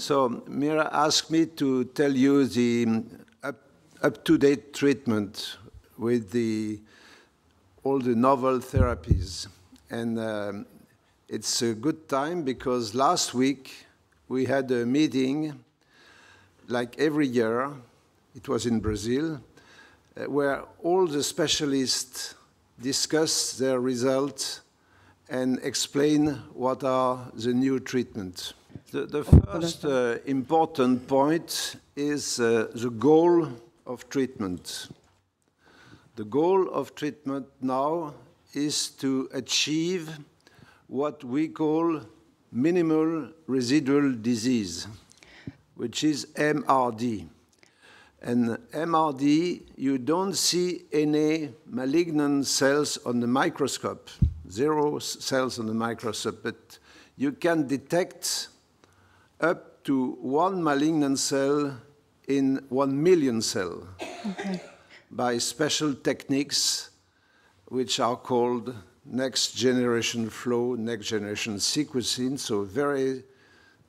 So Mira asked me to tell you the up-to-date treatment with all the novel therapies. And it's a good time because last week we had a meeting, like every year, it was in Brazil, where all the specialists discuss their results and explain what are the new treatments. The first important point is the goal of treatment. The goal of treatment now is to achieve what we call minimal residual disease, which is MRD. And MRD, you don't see any malignant cells on the microscope, 0 cells on the microscope, but you can detect up to 1 malignant cell in 1 million cells by special techniques which are called next generation flow, next generation sequencing, so very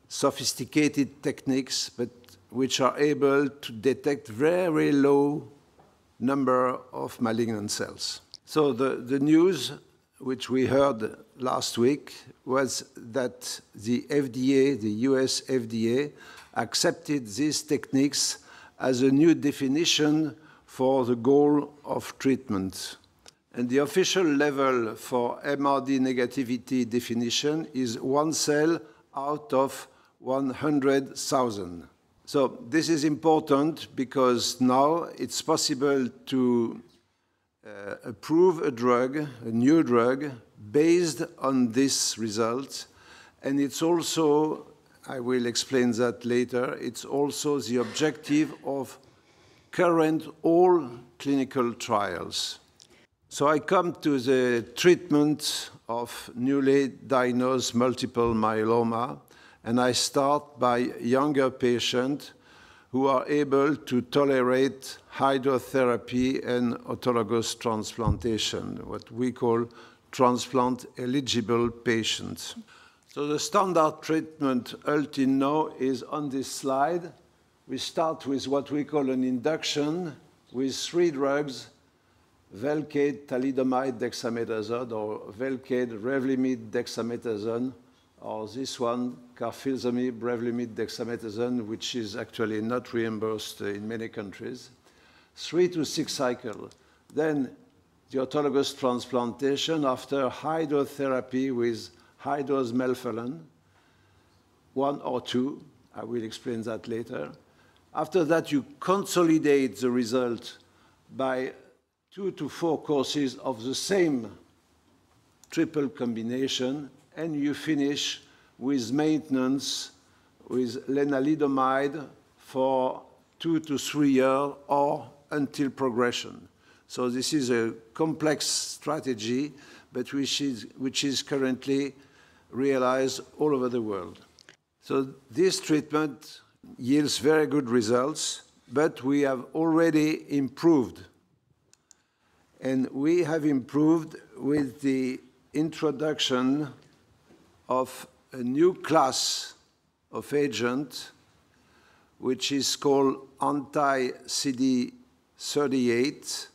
sophisticated techniques, but which are able to detect very low number of malignant cells. So the news which we heard last week was that the FDA, the US FDA, accepted these techniques as a new definition for the goal of treatment. And the official level for MRD negativity definition is 1 cell out of 100,000. So this is important because now it's possible to approve a drug, a new drug, based on this result. And it's also, I will explain that later, it's also the objective of current all clinical trials. So I come to the treatment of newly diagnosed multiple myeloma, and I start by younger patients who are able to tolerate hydrotherapy and autologous transplantation, what we call transplant-eligible patients. So the standard treatment until now is on this slide. We start with what we call an induction with 3 drugs, Velcade, thalidomide, dexamethasone, or Velcade, Revlimid, dexamethasone, or this one, carfilzomib, Revlimid, dexamethasone, which is actually not reimbursed in many countries. 3 to 6 cycles. Then the autologous transplantation after hydrotherapy with high-dose melphalan, 1 or 2. I will explain that later. After that, you consolidate the result by 2 to 4 courses of the same triple combination, and you finish with maintenance with lenalidomide for 2 to 3 years or until progression. So this is a complex strategy, but which is currently realized all over the world. So this treatment yields very good results, but we have already improved. And we have improved with the introduction of a new class of agent, which is called anti-CD38,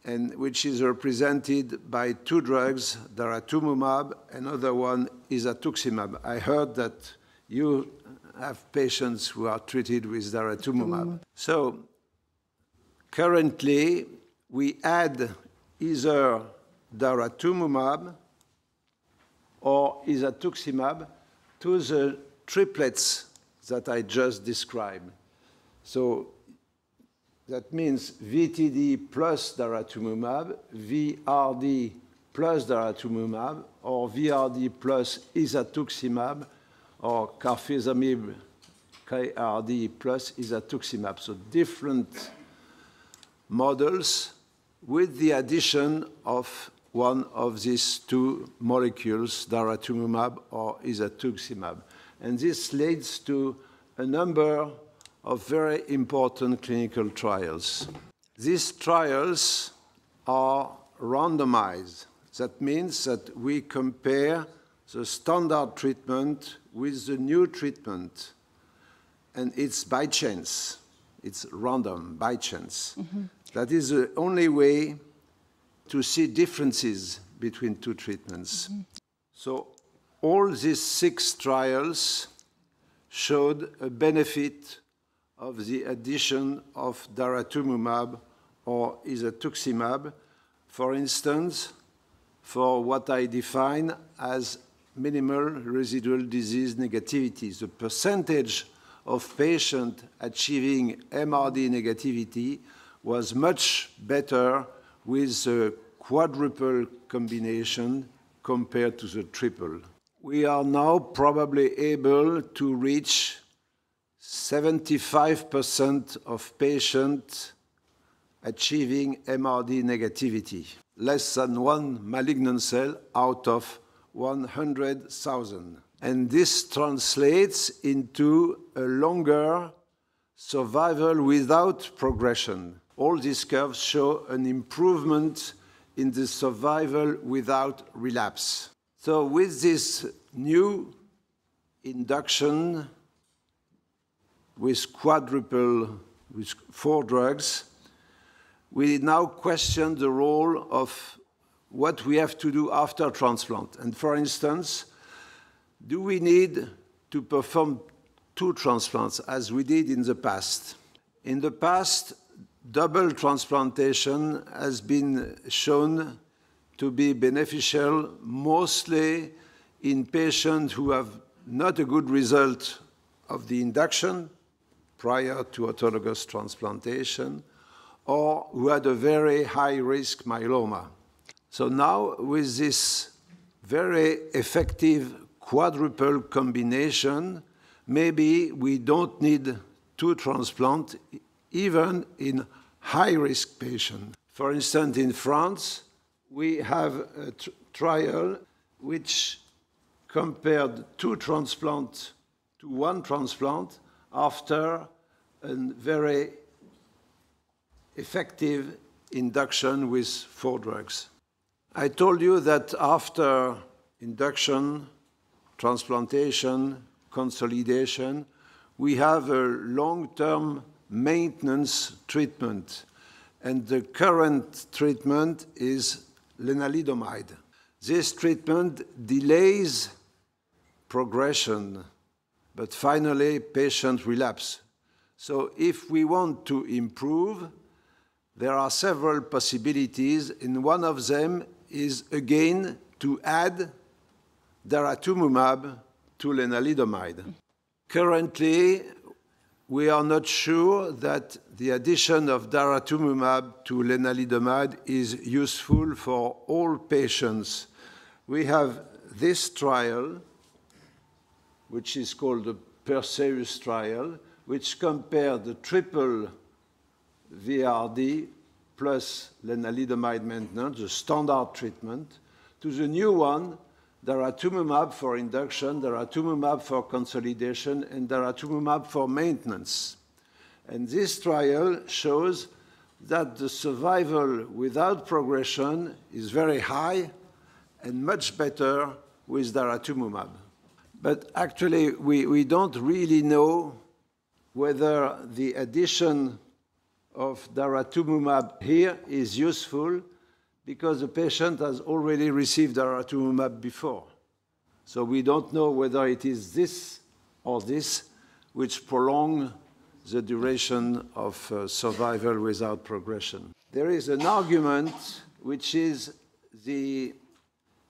and which is represented by 2 drugs, daratumumab, and another one is atuximab. I heard that you have patients who are treated with daratumumab. So currently, we add either daratumumab or isatuximab to the triplets that I just described. So that means VTD plus daratumumab, VRD plus daratumumab, or VRD plus isatuximab, or carfilzomib KRD plus isatuximab. So different models with the addition of one of these 2 molecules, daratumumab or isatuximab. And this leads to a number of very important clinical trials. These trials are randomized. That means that we compare the standard treatment with the new treatment. And it's by chance. It's random, by chance. That is the only way to see differences between two treatments. So all these 6 trials showed a benefit of the addition of daratumumab or isatuximab, for instance, for what I define as minimal residual disease negativity. The percentage of patients achieving MRD negativity was much better with the quadruple combination compared to the triple. We are now probably able to reach 75% of patients achieving MRD negativity, less than 1 malignant cell out of 100,000. And this translates into a longer survival without progression. All these curves show an improvement in the survival without relapse. So with this new induction with quadruple, with 4 drugs, we now question the role of what we have to do after transplant. And for instance, do we need to perform 2 transplants as we did in the past? In the past, double transplantation has been shown to be beneficial mostly in patients who have not a good result of the induction prior to autologous transplantation, or who had a very high-risk myeloma. So now, with this very effective quadruple combination, maybe we don't need 2 transplants, even in high-risk patients. For instance, in France, we have a trial which compared 2 transplants to 1 transplant after a very effective induction with 4 drugs. I told you that after induction, transplantation, consolidation, we have a long-term maintenance treatment. And the current treatment is lenalidomide. This treatment delays progression, but finally patients relapse. So if we want to improve, there are several possibilities, and one of them is, again, to add daratumumab to lenalidomide. Currently, we are not sure that the addition of daratumumab to lenalidomide is useful for all patients. We have this trial, which is called the Perseus trial, which compared the triple VRD plus lenalidomide maintenance, the standard treatment, to the new one, daratumumab for induction, daratumumab for consolidation, and daratumumab for maintenance. And this trial shows that the survival without progression is very high and much better with daratumumab. But actually, we don't really know whether the addition of daratumumab here is useful because the patient has already received daratumumab before. So we don't know whether it is this or this which prolong the duration of survival without progression. There is an argument which is the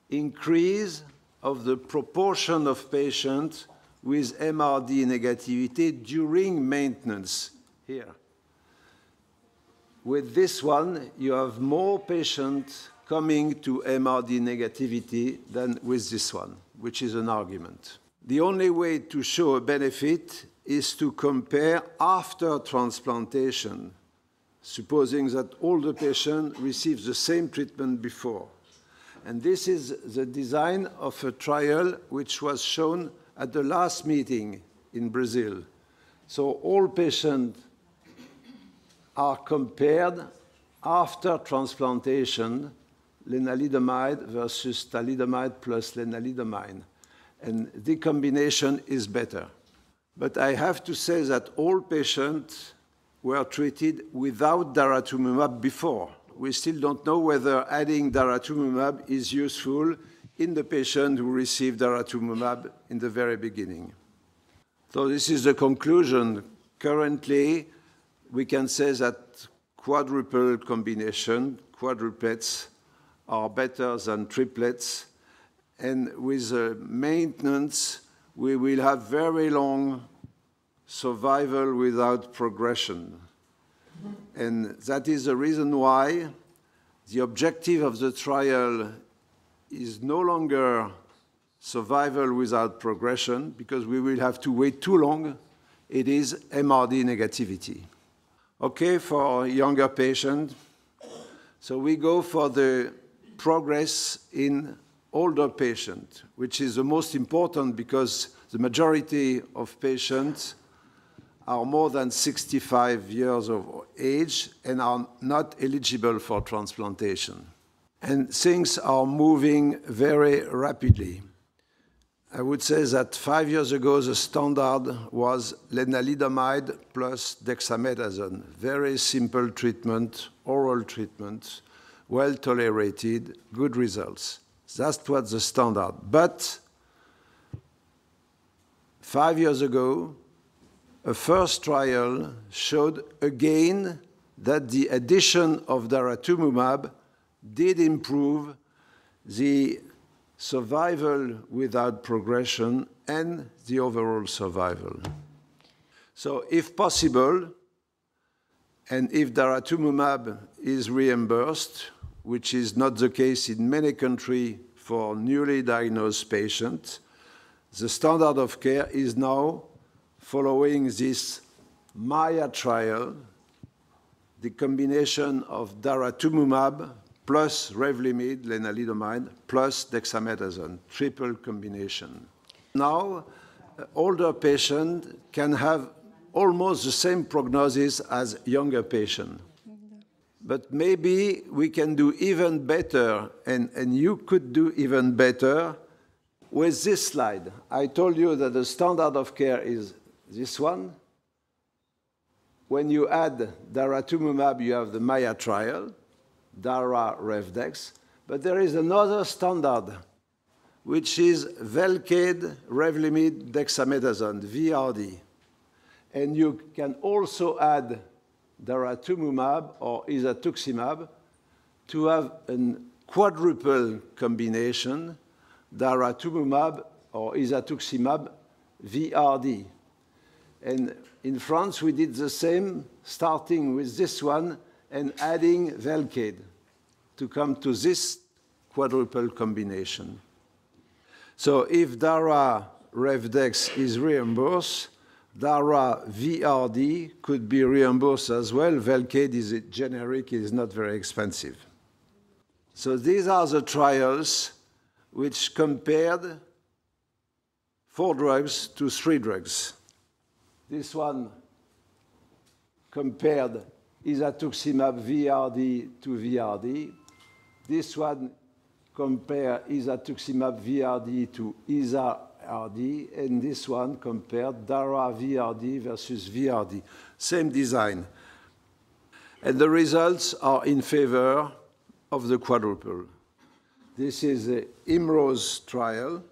increase of the proportion of patients with MRD negativity during maintenance here. With this one, you have more patients coming to MRD negativity than with this one, which is an argument. The only way to show a benefit is to compare after transplantation, supposing that all the patients receive the same treatment before. And this is the design of a trial which was shown at the last meeting in Brazil. So all patients are compared after transplantation lenalidomide versus thalidomide plus lenalidomide. And the combination is better. But I have to say that all patients were treated without daratumumab before. We still don't know whether adding daratumumab is useful in the patient who received daratumumab in the very beginning. So this is the conclusion. Currently, we can say that quadruple combination, quadruplets, are better than triplets. And with maintenance, we will have very long survival without progression. And that is the reason why the objective of the trial is no longer survival without progression, because we will have to wait too long. It is MRD negativity. Okay, for younger patients, so we go for the progress in older patients, which is the most important because the majority of patients are more than 65 years of age and are not eligible for transplantation. And things are moving very rapidly. I would say that 5 years ago, the standard was lenalidomide plus dexamethasone. Very simple treatment, oral treatment, well tolerated, good results. That's what the standard. But 5 years ago, a first trial showed again that the addition of daratumumab did improve the survival without progression and the overall survival. So if possible, and if daratumumab is reimbursed, which is not the case in many countries for newly diagnosed patients, the standard of care is now following this MAIA trial, the combination of daratumumab plus Revlimid, lenalidomide, plus dexamethasone, triple combination. Now, older patients can have almost the same prognosis as younger patients. But maybe we can do even better, and you could do even better with this slide. I told you that the standard of care is this one. When you add daratumumab, you have the MAIA trial, Dara-Revdex. But there is another standard, which is Velcade, Revlimid, dexamethasone, VRD. And you can also add daratumumab or isatuximab to have a quadruple combination, daratumumab or isatuximab VRD. And in France, we did the same, starting with this one and adding Velcade to come to this quadruple combination. So if Dara-Revdex is reimbursed, Dara-VRD could be reimbursed as well. Velcade is a generic, it is not very expensive. So these are the trials which compared 4 drugs to 3 drugs. This one compared isatuximab VRD to VRD. This one compared isatuximab VRD to ISA-RD, and this one compared Dara-VRD versus VRD. Same design. And the results are in favor of the quadruple. This is the IMROSE trial,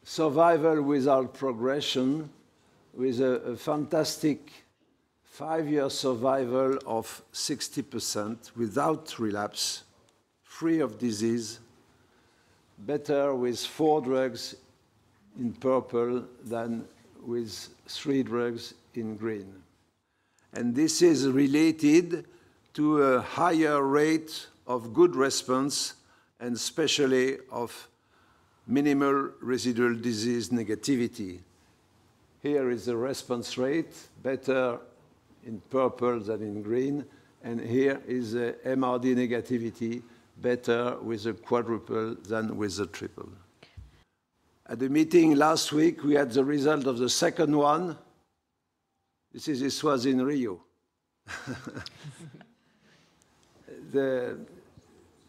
survival without progression, with a fantastic 5-year survival of 60% without relapse, free of disease, better with 4 drugs in purple than with 3 drugs in green. And this is related to a higher rate of good response and especially of minimal residual disease negativity. Here is the response rate, better in purple than in green, and here is the MRD negativity, better with the quadruple than with the triple. At the meeting last week, we had the result of the second one. This was in Rio.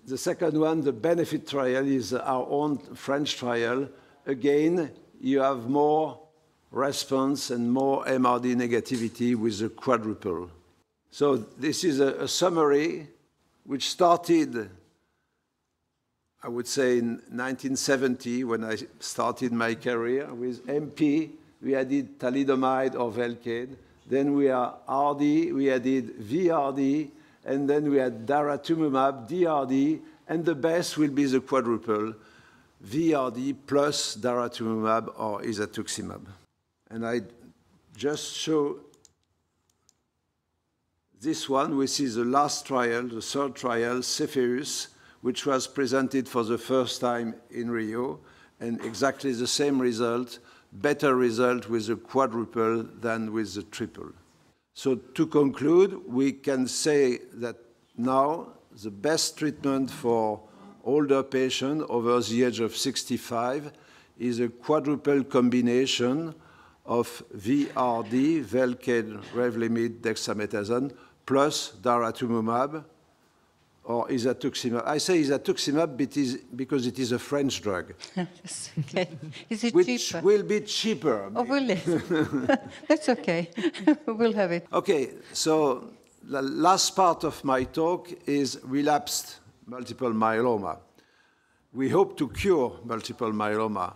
the second one, the benefit trial, is our own French trial. Again, you have more response and more MRD negativity with the quadruple. So this is a summary which started, I would say, in 1970 when I started my career with MP. We added thalidomide or Velcade. Then we are RD, we added VRD, and then we had daratumumab, DRD, and the best will be the quadruple, VRD plus daratumumab or isatuximab. And I just show this one, which is the last trial, the third trial, Cepheus, which was presented for the first time in Rio, and exactly the same result, better result with the quadruple than with the triple. So to conclude, we can say that now the best treatment for older patients over the age of 65 is a quadruple combination of VRD, Velcade, Revlimid, dexamethasone, plus daratumumab or isatuximab. I say isatuximab because it is a French drug. Yes, okay. Is it which cheaper? Will be cheaper. Oh, will it? That's okay. We'll have it. Okay, so the last part of my talk is relapsed multiple myeloma. We hope to cure multiple myeloma.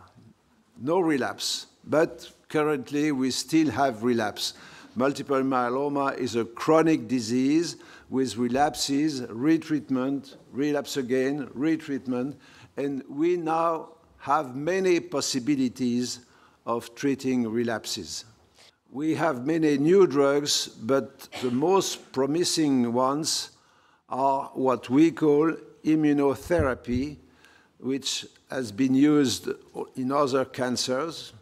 No relapse, but currently we still have relapse. Multiple myeloma is a chronic disease with relapses, retreatment, relapse again, retreatment, and we now have many possibilities of treating relapses. We have many new drugs, but the most promising ones are what we call immunotherapy, which has been used in other cancers,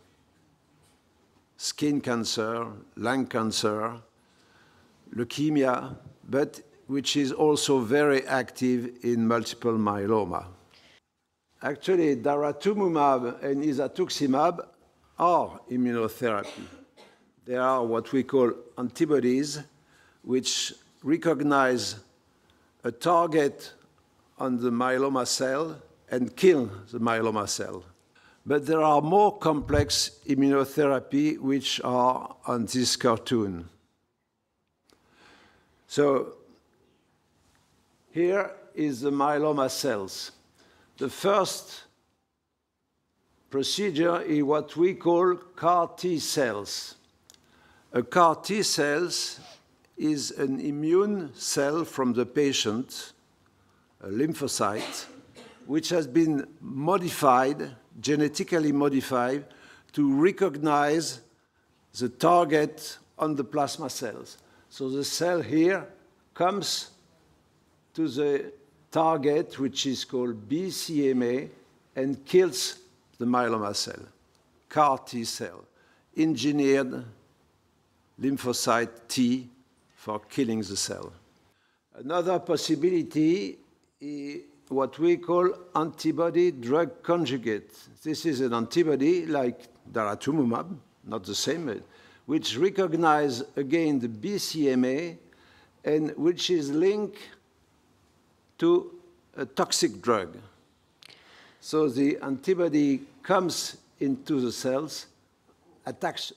skin cancer, lung cancer, leukemia, but which is also very active in multiple myeloma. Actually, daratumumab and isatuximab are immunotherapy. They are what we call antibodies, which recognize a target on the myeloma cell and kill the myeloma cell. But there are more complex immunotherapy which are on this cartoon. So here is the myeloma cells. The first procedure is what we call CAR T cells. A CAR T cells is an immune cell from the patient, a lymphocyte, which has been modified, genetically modified, to recognize the target on the plasma cells. So the cell here comes to the target, which is called BCMA, and kills the myeloma cell, CAR T cell, engineered lymphocyte T for killing the cell. Another possibility is what we call antibody-drug conjugate. This is an antibody like daratumumab, not the same, which recognizes again the BCMA and which is linked to a toxic drug. So the antibody comes into the cells, attacks,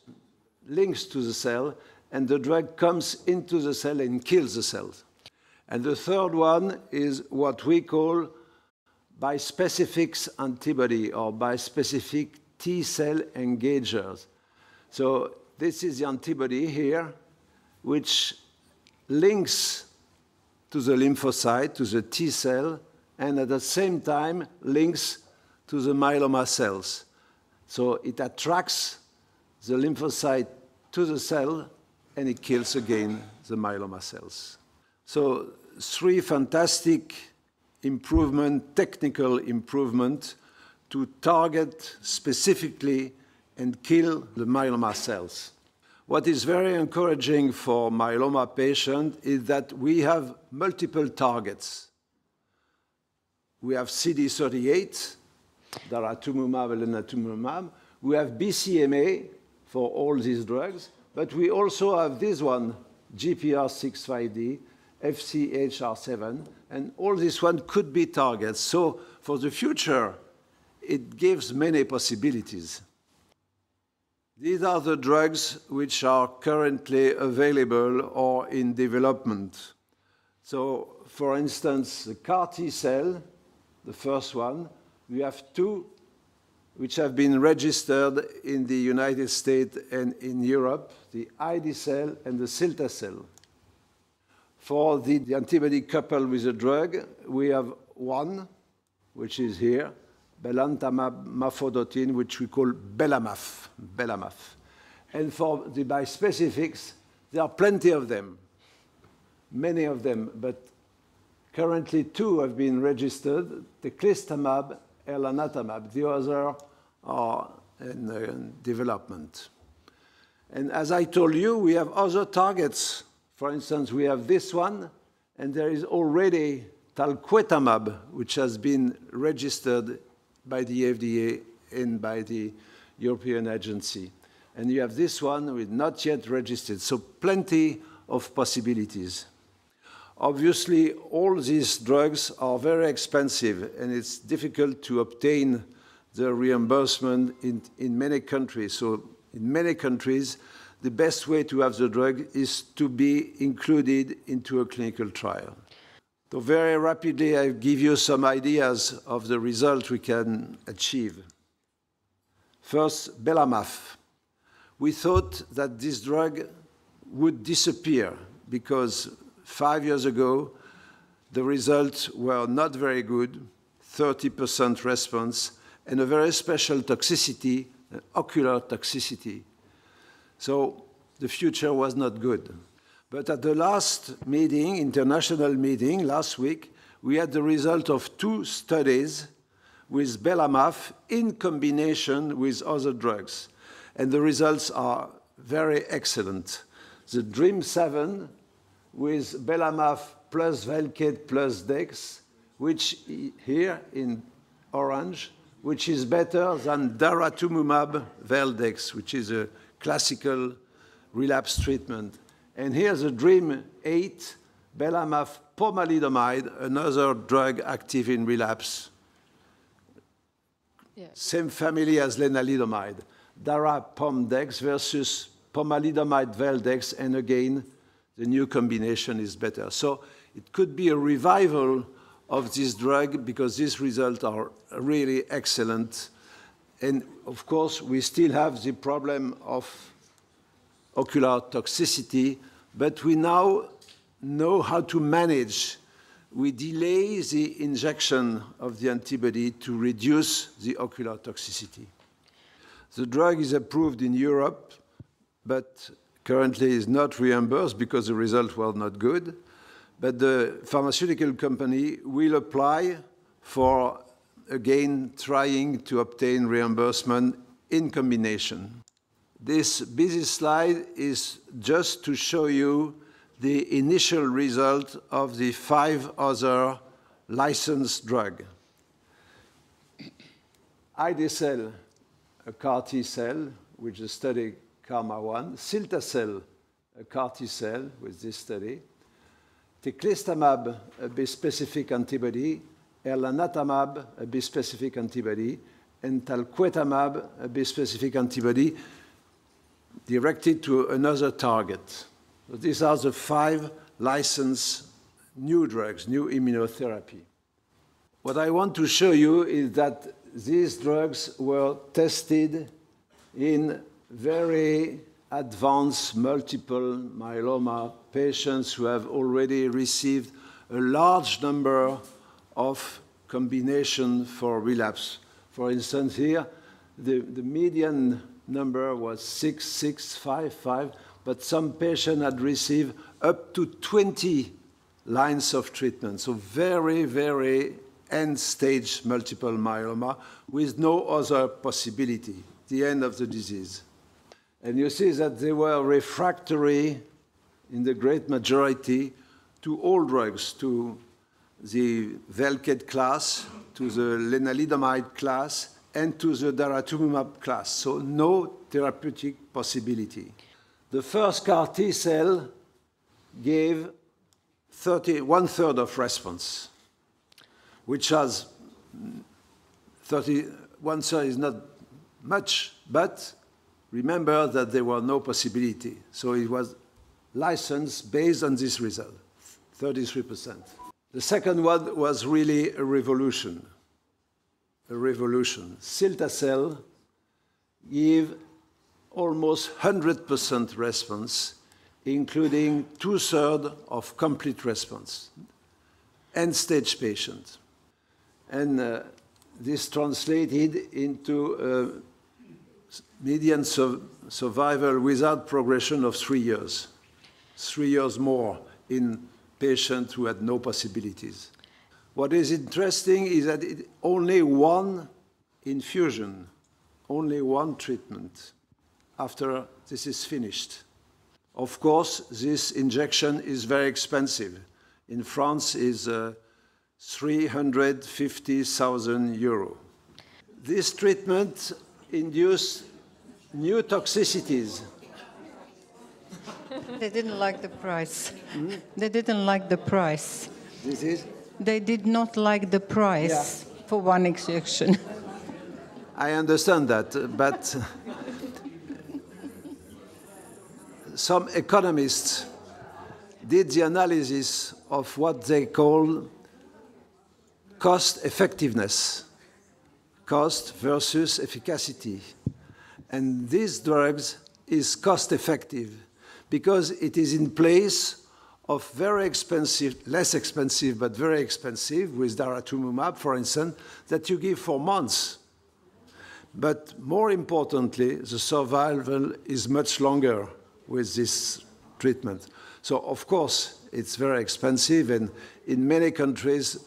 links to the cell, and the drug comes into the cell and kills the cells. And the third one is what we call bispecific antibody or bispecific T-cell engagers. So this is the antibody here, which links to the lymphocyte, to the T-cell, and at the same time links to the myeloma cells. So it attracts the lymphocyte to the cell, and it kills again the myeloma cells. So 3 fantastic improvement, technical improvement to target specifically and kill the myeloma cells. What is very encouraging for myeloma patients is that we have multiple targets. We have CD38, daratumumab and anatumumab. We have BCMA for all these drugs, but we also have this one, GPR65D, FCHR7, and all this one could be targets. So for the future, it gives many possibilities. These are the drugs which are currently available or in development. So, for instance, the CAR T cell, the first one, we have two which have been registered in the United States and in Europe, the ID cell and the cilta cell. For the antibody coupled with the drug, we have one, which is here, belantamab mafodotin, which we call belamaf. And for the bispecifics, there are plenty of them, many of them, but currently two have been registered, teclistamab, elranatamab. The others are in development. And as I told you, we have other targets. For instance, we have this one, and there is already talquetamab, which has been registered by the FDA and by the European Agency. And you have this one with not yet registered, so plenty of possibilities. Obviously, all these drugs are very expensive, and it's difficult to obtain the reimbursement in many countries. So in many countries, the best way to have the drug is to be included into a clinical trial. So very rapidly, I give you some ideas of the result we can achieve. First, belamaf. We thought that this drug would disappear because 5 years ago, the results were not very good, 30% response, and a very special toxicity, ocular toxicity. So the future was not good. But at the last meeting, international meeting, last week, we had the result of 2 studies with belamaf in combination with other drugs. And the results are very excellent. The DREAM7 with belamaf plus Velcade plus Dex, which here in orange, which is better than daratumumab Veldex, which is a classical relapse treatment. And here's a DREAM8, belamaf pomalidomide, another drug active in relapse. Yeah. Same family as lenalidomide. Dara-Pomdex versus pomalidomide Veldex, and again, the new combination is better. So it could be a revival of this drug because these results are really excellent. And of course, we still have the problem of ocular toxicity, but we now know how to manage. We delay the injection of the antibody to reduce the ocular toxicity. The drug is approved in Europe, but currently is not reimbursed because the results were not good. But the pharmaceutical company will apply for, again, trying to obtain reimbursement in combination. This busy slide is just to show you the initial result of the 5 other licensed drugs. ID cell, a CAR T cell, which is study KARMA-1, cilta cell, a CAR T cell with this study, teclistamab, a bispecific antibody, elranatamab, a bispecific antibody, and talquetamab, a bispecific antibody directed to another target. So these are the 5 licensed new drugs, new immunotherapy. What I want to show you is that these drugs were tested in very advanced multiple myeloma patients who have already received a large number of combinations for relapse. For instance, here, the median number was 6,655, but some patients had received up to 20 lines of treatment. So very, very end-stage multiple myeloma with no other possibility, the end of the disease. And you see that they were refractory in the great majority to all drugs, to the Velcade class, to the lenalidomide class, and to the daratumumab class. So no therapeutic possibility. The first CAR T cell gave 1/3 of response, which has 1/3 is not much, but remember that there were no possibility. So it was licensed based on this result, 33%. The second one was really a revolution. A revolution. Cilta-cel gave almost 100% response, including 2/3 of complete response, end-stage patient. And this translated into median survival without progression of 3 years. 3 years more in patients who had no possibilities. What is interesting is that only one infusion, only one treatment after this is finished. Of course, this injection is very expensive. In France, is 350,000 euro. This treatment induced new toxicities. They didn't like the price. They didn't like the price. This is? They did not like the price for one injection. I understand that, but some economists did the analysis of what they call cost effectiveness, cost versus efficacy. And these drugs is cost effective because it is in place of very expensive, less expensive, but very expensive, with daratumumab, for instance, that you give for months. But more importantly, the survival is much longer with this treatment. So, of course, it's very expensive, and in many countries,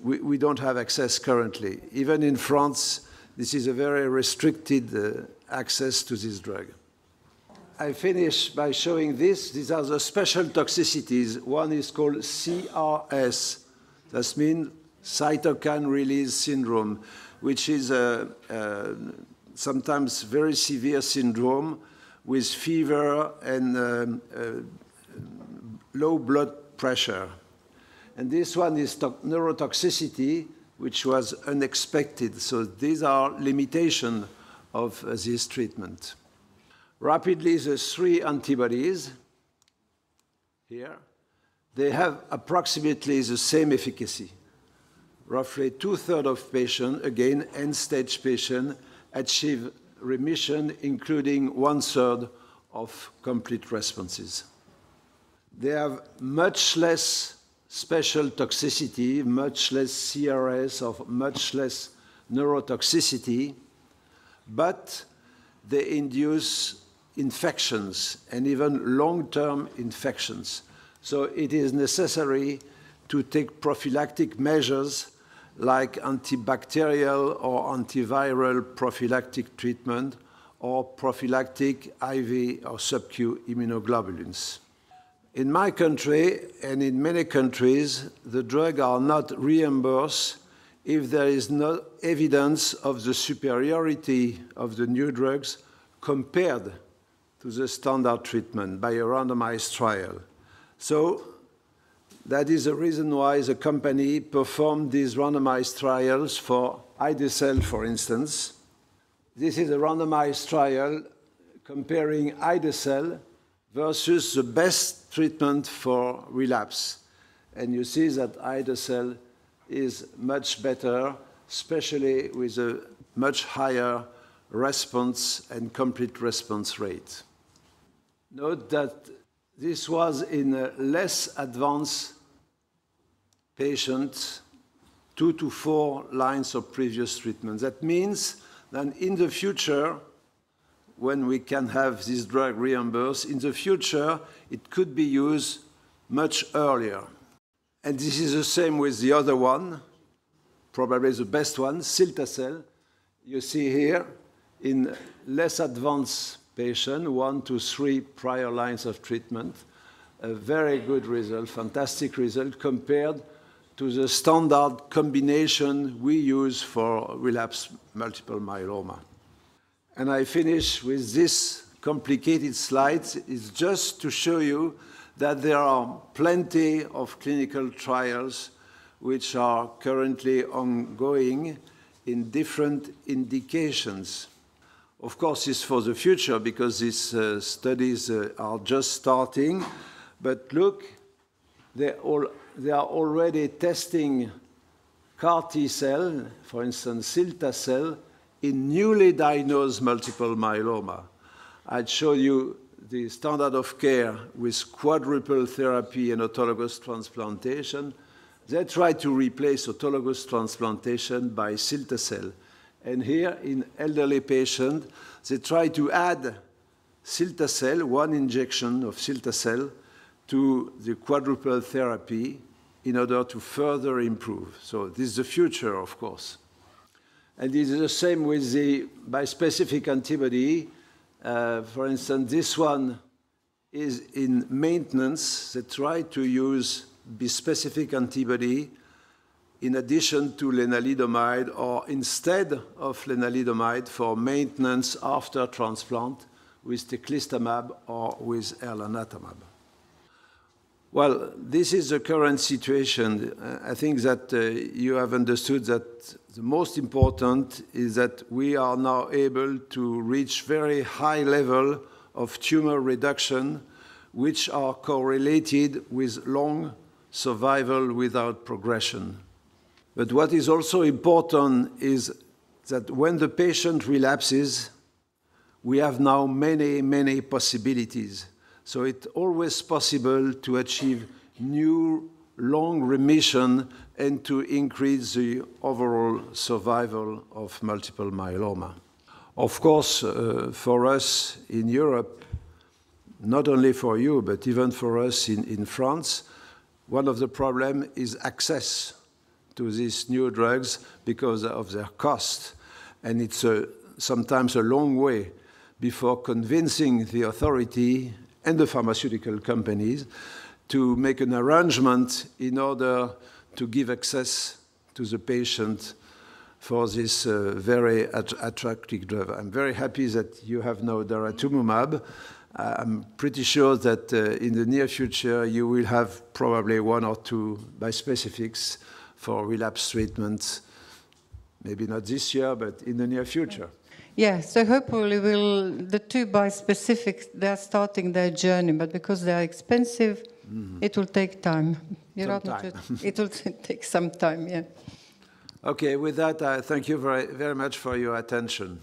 we don't have access currently. Even in France, this is a very restricted access to this drug. I finish by showing this. These are the special toxicities. One is called CRS. That means cytokine release syndrome, which is a sometimes very severe syndrome with fever and low blood pressure. And this one is neurotoxicity, which was unexpected. So these are limitations of this treatment. Rapidly, the 3 antibodies here, they have approximately the same efficacy. Roughly 2/3 of patients, again, end-stage patients, achieve remission, including 1/3 of complete responses. They have much less special toxicity, much less CRS, or much less neurotoxicity, but they induce infections and even long-term infections. So it is necessary to take prophylactic measures like antibacterial or antiviral prophylactic treatment or prophylactic IV or sub-Q immunoglobulins. In my country and in many countries, the drugs are not reimbursed if there is no evidence of the superiority of the new drugs compared to the standard treatment by a randomized trial. So that is the reason why the company performed these randomized trials for ide-cel, for instance. This is a randomized trial comparing ide-cel versus the best treatment for relapse. And you see that ide-cel is much better, especially with a much higher response and complete response rate. Note that this was in a less advanced patient, 2 to 4 lines of previous treatment. That means that in the future, when we can have this drug reimbursed, in the future, it could be used much earlier. And this is the same with the other one, probably the best one, Cilta-cel. You see here, in less advanced patient, 1 to 3 prior lines of treatment, a very good result, fantastic result compared to the standard combination we use for relapsed multiple myeloma. And I finish with this complicated slide. It's just to show you that there are plenty of clinical trials which are currently ongoing in different indications. Of course, it's for the future because these studies are just starting. But look, they are already testing CAR T cell, for instance, cilta cell, in newly diagnosed multiple myeloma. I'd show you the standard of care with quadruple therapy and autologous transplantation. They try to replace autologous transplantation by cilta cell. And here, in elderly patients, they try to add cilta cell, one injection of cilta cell, to the quadruple therapy in order to further improve. So this is the future, of course. And it is the same with the bispecific antibody. For instance, this one is in maintenance. They try to use bispecific antibody in addition to lenalidomide or instead of lenalidomide for maintenance after transplant with teclistamab or with elranatamab. Well, this is the current situation. I think that you have understood that the most important is that we are now able to reach very high level of tumor reduction, which are correlated with long survival without progression. But what is also important is that when the patient relapses, we have now many, many possibilities. So it's always possible to achieve new long remission and to increase the overall survival of multiple myeloma. Of course, for us in Europe, not only for you, but even for us in France, one of the problems is access to these new drugs because of their cost. And it's sometimes a long way before convincing the authority and the pharmaceutical companies to make an arrangement in order to give access to the patient for this very attractive drug. I'm very happy that you have now daratumumab. I'm pretty sure that in the near future you will have probably one or two bispecifics for relapse treatments. Maybe not this year, but in the near future. Yeah, so hopefully the two bispecifics, they're starting their journey, but because they're expensive, it will take time. It will take some time, yeah. Okay, with that, I thank you very, very much for your attention.